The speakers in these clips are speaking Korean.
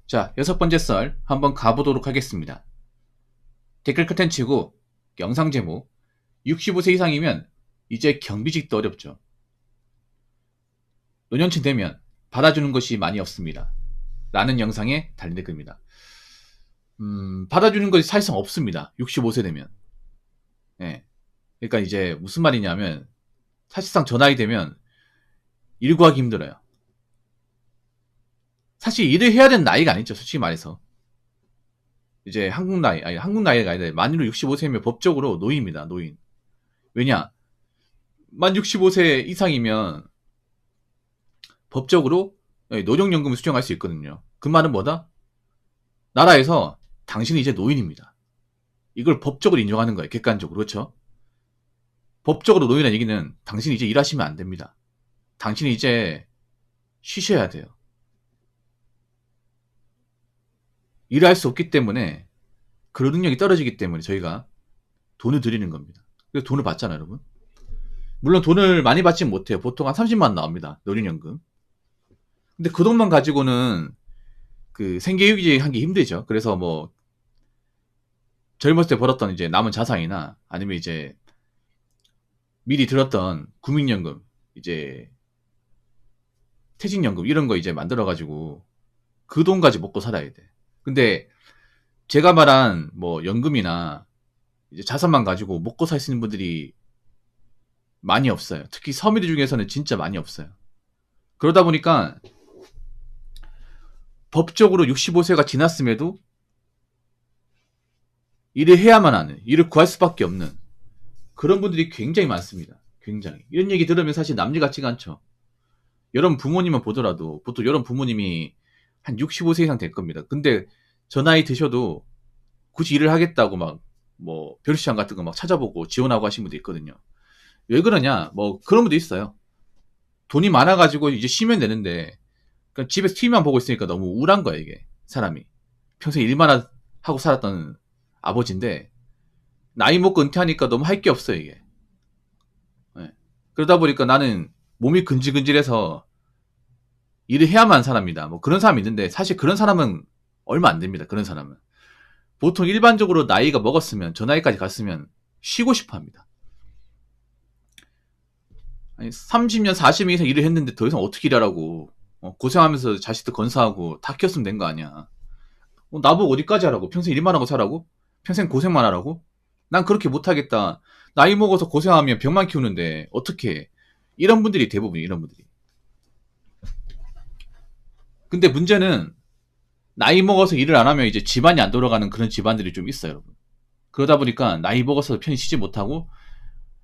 자, 6번째 썰 한번 가보도록 하겠습니다. 댓글 컨텐츠고 영상 제목 65세 이상이면 이제 경비직도 어렵죠. 노년층 되면 받아주는 것이 많이 없습니다. 라는 영상에 달린 댓글입니다. 받아주는 것이 사실상 없습니다. 65세 되면. 예. 그러니까 이제 무슨 말이냐면 사실상 저 나이 되면 일 구하기 힘들어요. 사실 일을 해야 되는 나이가 아니죠. 솔직히 말해서. 이제 한국 나이가 아니라 만으로 65세면 법적으로 노인입니다. 노인. 왜냐? 만 65세 이상이면 법적으로 노령연금을 수령할 수 있거든요. 그 말은 뭐다? 나라에서 당신이 이제 노인입니다. 이걸 법적으로 인정하는 거예요. 객관적으로. 그렇죠? 법적으로 노인이라는 얘기는 당신이 이제 일하시면 안 됩니다. 당신이 이제 쉬셔야 돼요. 일을 할 수 없기 때문에 그런 능력이 떨어지기 때문에 저희가 돈을 드리는 겁니다. 그래서 돈을 받잖아요, 여러분. 물론 돈을 많이 받지는 못해요. 보통 한 30만 원 나옵니다. 노령연금. 근데 그 돈만 가지고는 그 생계유지 하기 힘들죠. 그래서 뭐 젊었을 때 벌었던 이제 남은 자산이나 아니면 이제 미리 들었던 국민연금, 이제 퇴직연금 이런 거 이제 만들어가지고 그 돈 가지고 먹고 살아야 돼. 근데 제가 말한 뭐 연금이나 이제 자산만 가지고 먹고 살 수 있는 분들이 많이 없어요. 특히 서민들 중에서는 진짜 많이 없어요. 그러다 보니까 법적으로 65세가 지났음에도 일을 해야만 하는, 일을 구할 수밖에 없는 그런 분들이 굉장히 많습니다. 굉장히. 이런 얘기 들으면 사실 남일 같지가 않죠. 여러분 부모님만 보더라도 보통 여러분 부모님이 한 65세 이상 될 겁니다. 근데 저 나이 드셔도 굳이 일을 하겠다고 막 뭐 별수시장 같은 거 막 찾아보고 지원하고 하신 분도 있거든요. 왜 그러냐? 뭐 그런 분도 있어요. 돈이 많아가지고 이제 쉬면 되는데 그러니까 집에서 TV만 보고 있으니까 너무 우울한 거야 이게 사람이. 평생 일만 하고 살았던 아버지인데 나이 먹고 은퇴하니까 너무 할 게 없어 이게. 네. 그러다 보니까 나는 몸이 근질근질해서 일을 해야만 하는 사람이다. 뭐 그런 사람이 있는데 사실 그런 사람은 얼마 안 됩니다. 그런 사람은. 보통 일반적으로 나이가 먹었으면 저 나이까지 갔으면 쉬고 싶어 합니다. 아니 30년 40년 이상 일을 했는데 더 이상 어떻게 일하라고. 고생하면서 자식들 건사하고 다 키웠으면 된 거 아니야. 나보고 어디까지 하라고. 평생 일만 하고 살라고? 평생 고생만 하라고? 난 그렇게 못하겠다. 나이 먹어서 고생하면 병만 키우는데 어떻게 해. 이런 분들이 대부분 이런 분들이. 근데 문제는 나이 먹어서 일을 안 하면 이제 집안이 안 돌아가는 그런 집안들이 좀 있어요, 여러분. 그러다 보니까 나이 먹어서 편히 쉬지 못하고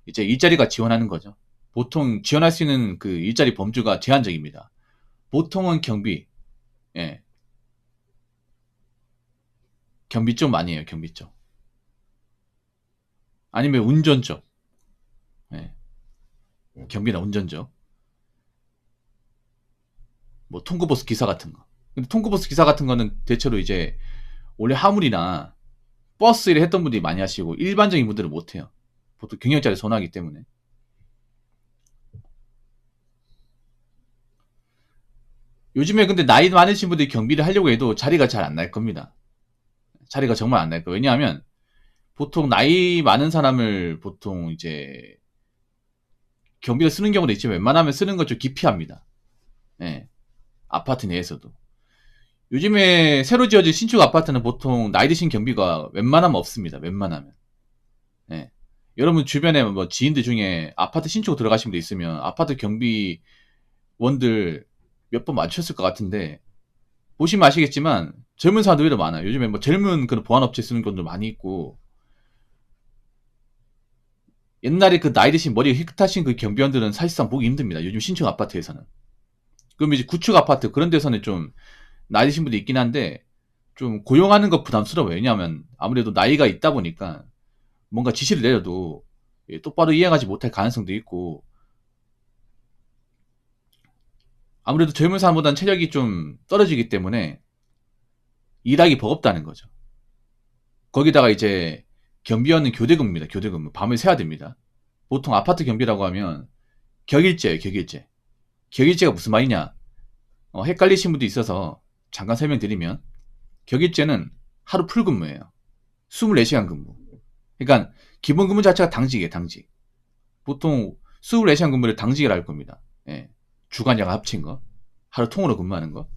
이제 일자리가 지원하는 거죠. 보통 지원할 수 있는 그 일자리 범주가 제한적입니다. 보통은 경비, 예. 경비 쪽 많이 해요, 경비 쪽. 아니면 운전 쪽, 예. 경비나 운전 쪽. 뭐 통구버스 기사 같은 거. 근데 통구버스 기사 같은 거는 대체로 이제 원래 화물이나 버스 일을 했던 분들이 많이 하시고 일반적인 분들은 못 해요. 보통 경력자를 선호하기 때문에. 요즘에 근데 나이 많으신 분들이 경비를 하려고 해도 자리가 잘 안 날 겁니다. 자리가 정말 안 날 거예요. 왜냐하면 보통 나이 많은 사람을 보통 이제 경비를 쓰는 경우도 있지만 웬만하면 쓰는 걸 좀 기피합니다. 예. 아파트 내에서도. 요즘에 새로 지어진 신축 아파트는 보통 나이 드신 경비가 웬만하면 없습니다. 웬만하면. 예. 여러분 주변에 뭐 지인들 중에 아파트 신축 들어가신 분도 있으면 아파트 경비원들 몇 번 맞추셨을 것 같은데 보시면 아시겠지만 젊은 사람들 오히려 많아요. 요즘에 뭐 젊은 그런 보안업체 쓰는 분들 많이 있고 옛날에 그 나이 드신 머리 휘끗하신 그 경비원들은 사실상 보기 힘듭니다. 요즘 신축 아파트에서는. 그럼 이제 구축 아파트 그런 데서는 좀 나이 드신 분도 있긴 한데 좀 고용하는 거 부담스러워요. 왜냐하면 아무래도 나이가 있다 보니까 뭔가 지시를 내려도 똑바로 이행하지 못할 가능성도 있고 아무래도 젊은 사람보다는 체력이 좀 떨어지기 때문에 일하기 버겁다는 거죠. 거기다가 이제 경비원은 교대근무입니다. 교대근무. 밤을 새야 됩니다. 보통 아파트 경비라고 하면 격일제예요. 격일제. 격일제가 무슨 말이냐? 헷갈리신 분도 있어서 잠깐 설명드리면 격일제는 하루 풀근무예요. 24시간 근무. 그러니까 기본 근무 자체가 당직이에요, 당직. 보통 24시간 근무를 당직이라 할 겁니다. 예. 주간 야간 합친 거. 하루 통으로 근무하는 거.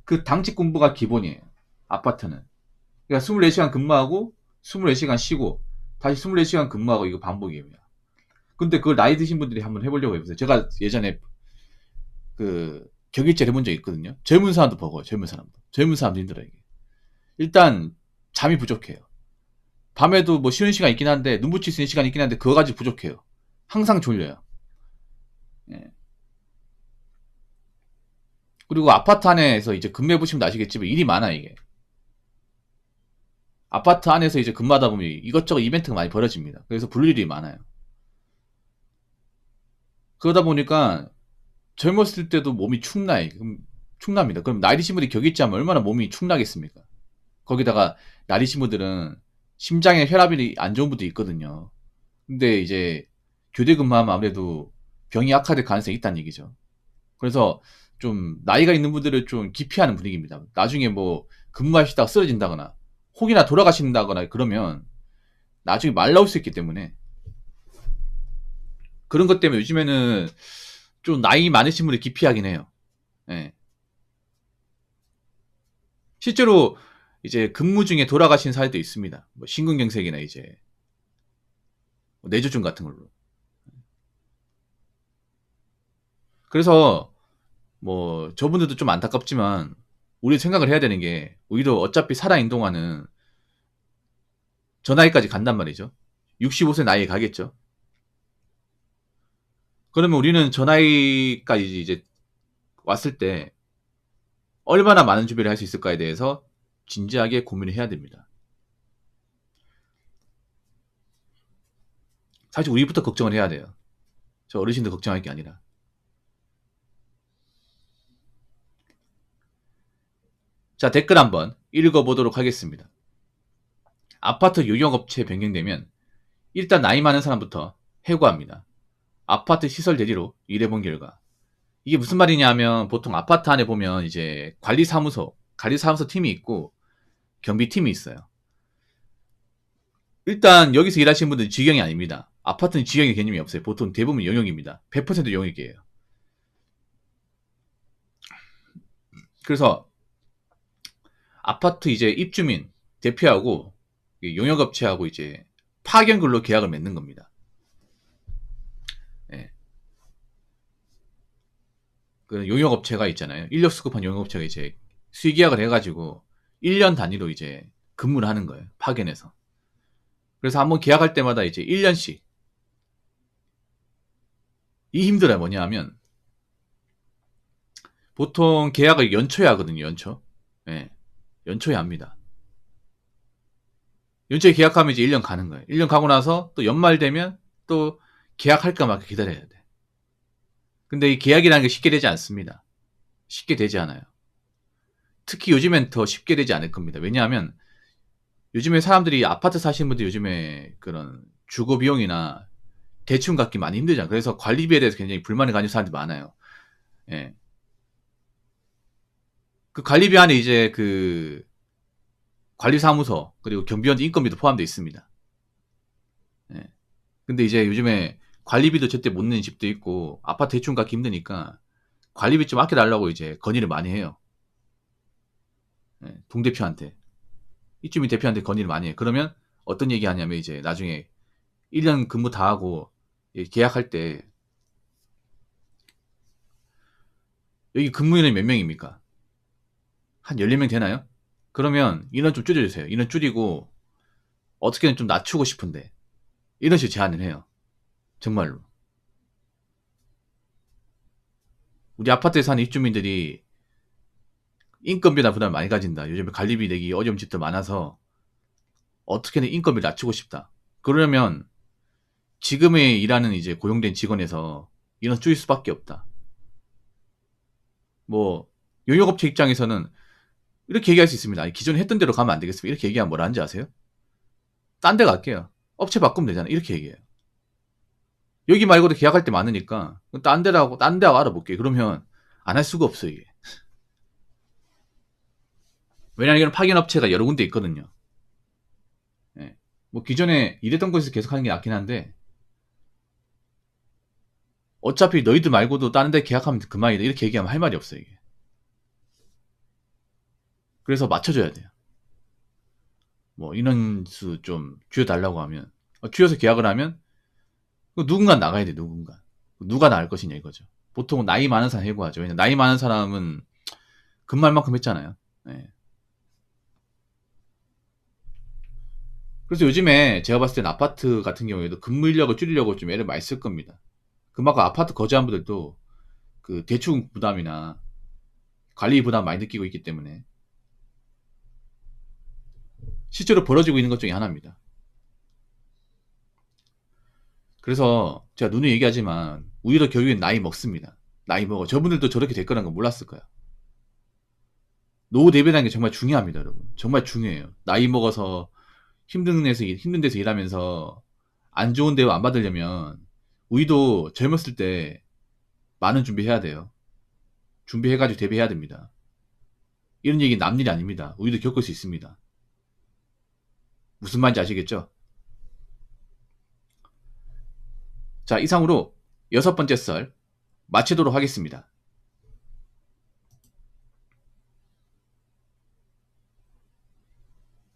그 당직 근무가 기본이에요. 아파트는. 그러니까 24시간 근무하고 24시간 쉬고 다시 24시간 근무하고 이거 반복이에요. 근데 그걸 나이 드신 분들이 한번 해보려고 해보세요. 제가 예전에 그 격일제를 해본 적이 있거든요. 젊은 사람도 버거워요. 젊은 사람도. 젊은 사람도 힘들어요. 이게. 일단 잠이 부족해요. 밤에도 뭐 쉬는 시간 있긴 한데 눈 붙일 수 있는 시간이 있긴 한데 그거 가지고 부족해요. 항상 졸려요. 예. 그리고 아파트 안에서 이제 근무해 보시면 아시겠지만 일이 많아 이게. 아파트 안에서 이제 근무하다 보면 이것저것 이벤트가 많이 벌어집니다. 그래서 볼 일이 많아요. 그러다 보니까 젊었을 때도 몸이 축납니다. 그럼 나이 드신 분이 격일지 하면 얼마나 몸이 축나겠습니까? 거기다가 나이 드신 분들은 심장에 혈압이 안 좋은 분도 있거든요. 근데 이제 교대 근무하면 아무래도 병이 악화될 가능성이 있다는 얘기죠. 그래서 좀 나이가 있는 분들을 좀 기피하는 분위기입니다. 나중에 뭐 근무하시다가 쓰러진다거나 혹이나 돌아가신다거나 그러면 나중에 말 나올 수 있기 때문에 그런 것 때문에 요즘에는 좀 나이 많으신 분을 기피하긴 해요. 예. 실제로 이제 근무 중에 돌아가신 사례도 있습니다. 뭐 심근경색이나 이제 뇌졸중 같은 걸로. 그래서 뭐 저분들도 좀 안타깝지만 우리 생각을 해야 되는 게 우리도 어차피 살아있는 동안은 저 나이까지 간단 말이죠. 65세 나이에 가겠죠. 그러면 우리는 저 나이까지 이제 왔을 때 얼마나 많은 준비를 할 수 있을까에 대해서 진지하게 고민을 해야 됩니다. 사실 우리부터 걱정을 해야 돼요. 저 어르신들 걱정할 게 아니라. 자, 댓글 한번 읽어보도록 하겠습니다. 아파트 용역업체 변경되면 일단 나이 많은 사람부터 해고합니다. 아파트 시설 대리로 일해본 결과 이게 무슨 말이냐 하면 보통 아파트 안에 보면 이제 관리사무소 팀이 있고 경비팀이 있어요. 일단 여기서 일하시는 분들은 직영이 아닙니다. 아파트는 직영의 개념이 없어요. 보통 대부분 영역입니다. 100% 영역이에요. 그래서 아파트 이제 입주민 대표하고 용역업체하고 이제 파견근로 계약을 맺는 겁니다. 예. 그 용역업체가 있잖아요. 인력 수급한 용역업체가 이제 수의계약을 해가지고 1년 단위로 이제 근무를 하는 거예요. 파견해서. 그래서 한번 계약할 때마다 이제 1년씩. 이 힘들어요. 뭐냐 하면 보통 계약을 연초에 하거든요. 연초. 예. 연초에 합니다. 연초에 계약하면 이제 1년 가는 거예요. 1년 가고 나서 또 연말 되면 또 계약할까 말까 기다려야 돼. 근데 이 계약이라는 게 쉽게 되지 않습니다. 쉽게 되지 않아요. 특히 요즘엔 더 쉽게 되지 않을 겁니다. 왜냐하면 요즘에 사람들이 아파트 사시는 분들 요즘에 그런 주거 비용이나 대출 갚기 많이 힘들잖아요. 그래서 관리비에 대해서 굉장히 불만을 가진 사람들이 많아요. 예. 그 관리비 안에 이제 그 관리사무소 그리고 경비원 인건비도 포함되어 있습니다. 예. 근데 이제 요즘에 관리비도 제때 못 내는 집도 있고 아파트 대출 갚기 힘드니까 관리비 좀 아껴달라고 이제 건의를 많이 해요. 예. 동대표한테. 이쯤이 대표한테 건의를 많이 해요. 그러면 어떤 얘기 하냐면 이제 나중에 1년 근무 다 하고 계약할 때 여기 근무인원이 몇 명입니까? 한 14명 되나요? 그러면 인원 좀 줄여주세요. 인원 줄이고 어떻게든 좀 낮추고 싶은데 이런 식으로 제안을 해요. 정말로. 우리 아파트에 사는 입주민들이 인건비나 부담을 많이 가진다. 요즘에 관리비 내기 어려운 집도 많아서 어떻게든 인건비를 낮추고 싶다. 그러려면 지금의 일하는 이제 고용된 직원에서 인원 줄일 수밖에 없다. 뭐 용역업체 입장에서는 이렇게 얘기할 수 있습니다. 아니, 기존에 했던 대로 가면 안 되겠습니까? 이렇게 얘기하면 뭐라 하는지 아세요? 딴 데 갈게요. 업체 바꾸면 되잖아. 이렇게 얘기해요. 여기 말고도 계약할 때 많으니까 딴 데하고 알아볼게. 그러면 안 할 수가 없어 이게. 왜냐하면 이런 파견업체가 여러 군데 있거든요. 예. 뭐 기존에 일했던 곳에서 계속 하는 게 낫긴 한데 어차피 너희들 말고도 다른 데 계약하면 그만이다 이렇게 얘기하면 할 말이 없어요 이게. 그래서 맞춰줘야 돼요. 뭐 인원수 좀 줄여달라고 하면 줄여서 계약을 하면 누군가 나가야 돼. 누가 나을 것이냐 이거죠. 보통 나이 많은 사람 해고하죠. 왜냐면 나이 많은 사람은 근말만큼 했잖아요. 네. 그래서 요즘에 제가 봤을 땐 아파트 같은 경우에도 근무 인력을 줄이려고 좀 애를 많이 쓸 겁니다. 그만큼 아파트 거주한 분들도 그 대출 부담이나 관리 부담 많이 느끼고 있기 때문에 실제로 벌어지고 있는 것 중에 하나입니다. 그래서 제가 누누이 얘기하지만 우리도 결국엔 나이 먹습니다. 나이 먹어. 저분들도 저렇게 될 거라는 거 몰랐을 거야. 노후 대비라는 게 정말 중요합니다, 여러분. 정말 중요해요. 나이 먹어서 힘든 데서 일하면서 안 좋은 대우 안 받으려면 우리도 젊었을 때 많은 준비해야 돼요. 준비해가지고 대비해야 됩니다. 이런 얘기 남 일이 아닙니다. 우리도 겪을 수 있습니다. 무슨 말인지 아시겠죠? 자, 이상으로 6번째 썰 마치도록 하겠습니다.